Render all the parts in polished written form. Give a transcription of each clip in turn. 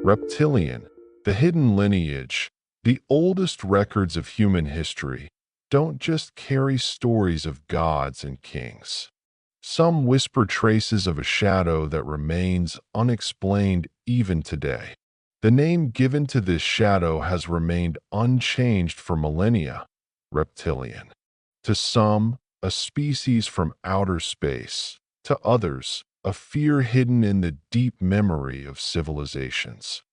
Reptilian, the hidden lineage, the oldest records of human history, don't just carry stories of gods and kings. Some whisper traces of a shadow that remains unexplained even today. The name given to this shadow has remained unchanged for millennia: reptilian. To some, a species from outer space; to others, a fear hidden in the deep memory of civilizations.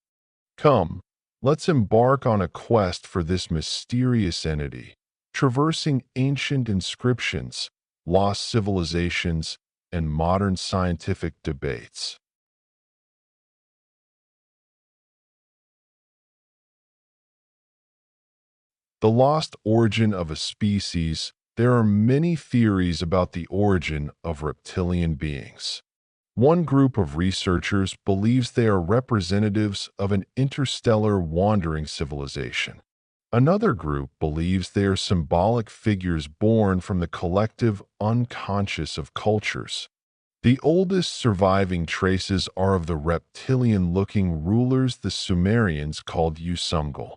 Come, let's embark on a quest for this mysterious entity, traversing ancient inscriptions, lost civilizations, and modern scientific debates. The lost origin of a species. There are many theories about the origin of reptilian beings. One group of researchers believes they are representatives of an interstellar wandering civilization. Another group believes they are symbolic figures born from the collective unconscious of cultures. The oldest surviving traces are of the reptilian-looking rulers the Sumerians called Usumgal.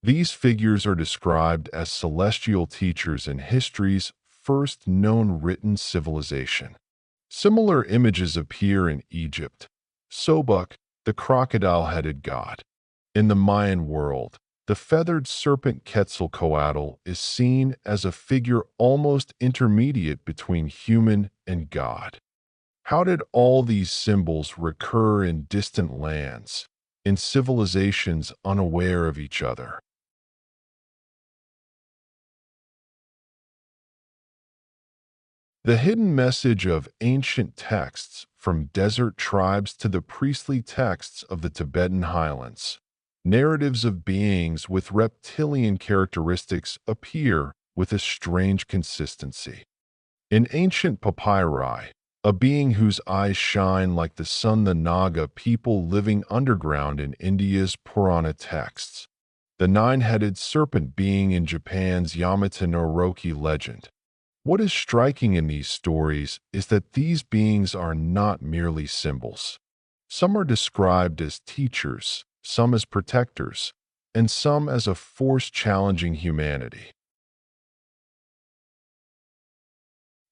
These figures are described as celestial teachers in history's first known written civilization. Similar images appear in Egypt. Sobuk, the crocodile-headed god. In the Mayan world, the feathered serpent Quetzalcoatl is seen as a figure almost intermediate between human and god. How did all these symbols recur in distant lands, in civilizations unaware of each other? The hidden message of ancient texts, from desert tribes to the priestly texts of the Tibetan highlands. Narratives of beings with reptilian characteristics appear with a strange consistency. In ancient papyri, a being whose eyes shine like the sun, the Naga people living underground in India's Purana texts. The nine-headed serpent being in Japan's Yamata no Roki legend. What is striking in these stories is that these beings are not merely symbols. Some are described as teachers, some as protectors, and some as a force challenging humanity.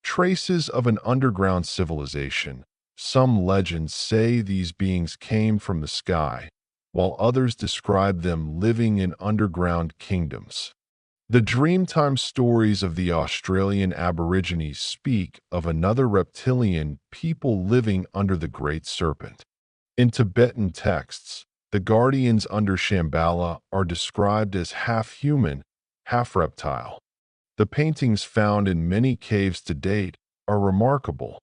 Traces of an underground civilization. Some legends say these beings came from the sky, while others describe them living in underground kingdoms. The Dreamtime stories of the Australian Aborigines speak of another reptilian people living under the Great Serpent. In Tibetan texts, the guardians under Shambhala are described as half-human, half-reptile. The paintings found in many caves to date are remarkable.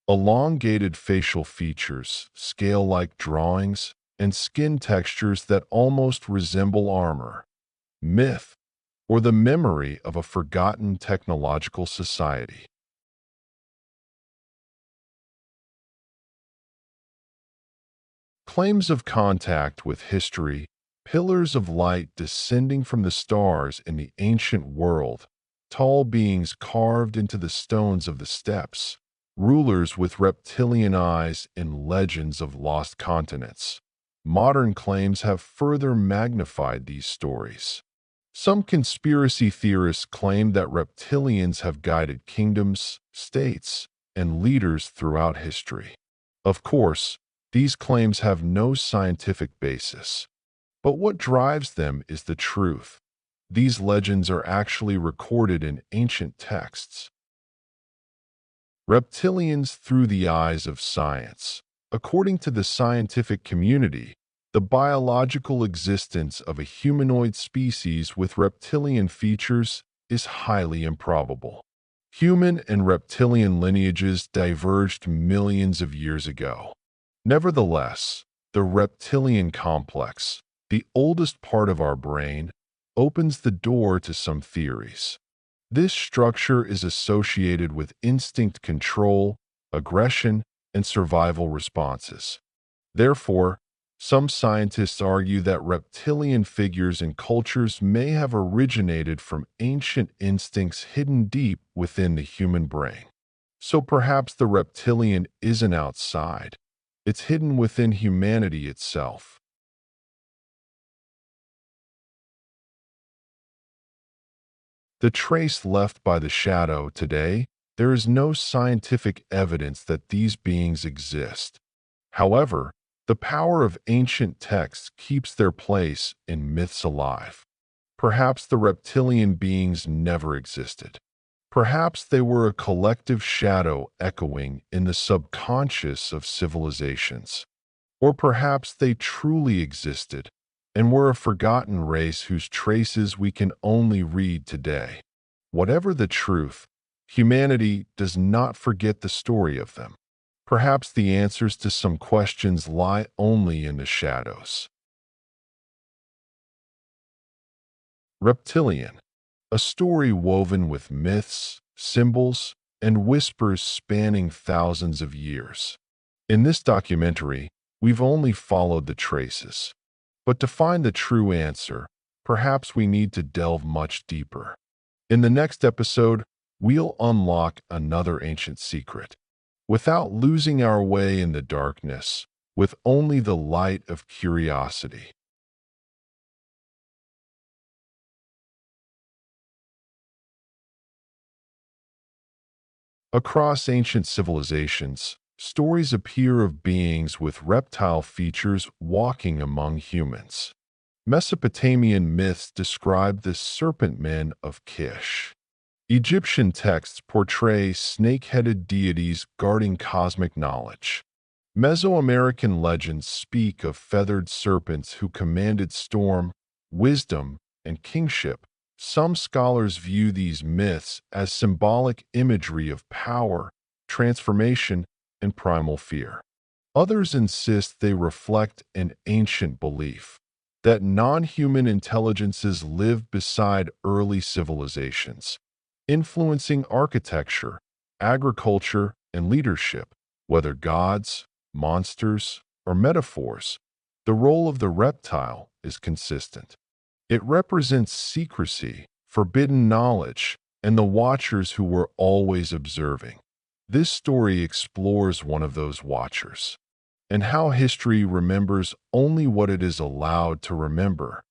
Elongated facial features, scale-like drawings, and skin textures that almost resemble armor. Myth, or the memory of a forgotten technological society. Claims of contact with history, pillars of light descending from the stars in the ancient world, tall beings carved into the stones of the steppes, rulers with reptilian eyes in legends of lost continents. Modern claims have further magnified these stories. Some conspiracy theorists claim that reptilians have guided kingdoms, states, and leaders throughout history. Of course, these claims have no scientific basis. But what drives them is the truth. These legends are actually recorded in ancient texts. Reptilians through the eyes of science. According to the scientific community, the biological existence of a humanoid species with reptilian features is highly improbable. Human and reptilian lineages diverged millions of years ago. Nevertheless, the reptilian complex, the oldest part of our brain, opens the door to some theories. This structure is associated with instinct control, aggression, and survival responses. Therefore, some scientists argue that reptilian figures and cultures may have originated from ancient instincts hidden deep within the human brain. So perhaps the reptilian isn't outside. It's hidden within humanity itself. The trace left by the shadow today, there is no scientific evidence that these beings exist. However, the power of ancient texts keeps their place in myths alive. Perhaps the reptilian beings never existed. Perhaps they were a collective shadow echoing in the subconscious of civilizations. Or perhaps they truly existed and were a forgotten race whose traces we can only read today. Whatever the truth, humanity does not forget the story of them. Perhaps the answers to some questions lie only in the shadows. Reptilian, a story woven with myths, symbols, and whispers spanning thousands of years. In this documentary, we've only followed the traces. But to find the true answer, perhaps we need to delve much deeper. In the next episode, we'll unlock another ancient secret. Without losing our way in the darkness, with only the light of curiosity. Across ancient civilizations, stories appear of beings with reptile features walking among humans. Mesopotamian myths describe the serpent men of Kish. Egyptian texts portray snake-headed deities guarding cosmic knowledge. Mesoamerican legends speak of feathered serpents who commanded storm, wisdom, and kingship. Some scholars view these myths as symbolic imagery of power, transformation, and primal fear. Others insist they reflect an ancient belief that non-human intelligences lived beside early civilizations, influencing architecture, agriculture, and leadership. Whether gods, monsters, or metaphors, the role of the reptile is consistent. It represents secrecy, forbidden knowledge, and the watchers who were always observing. This story explores one of those watchers, and how history remembers only what it is allowed to remember.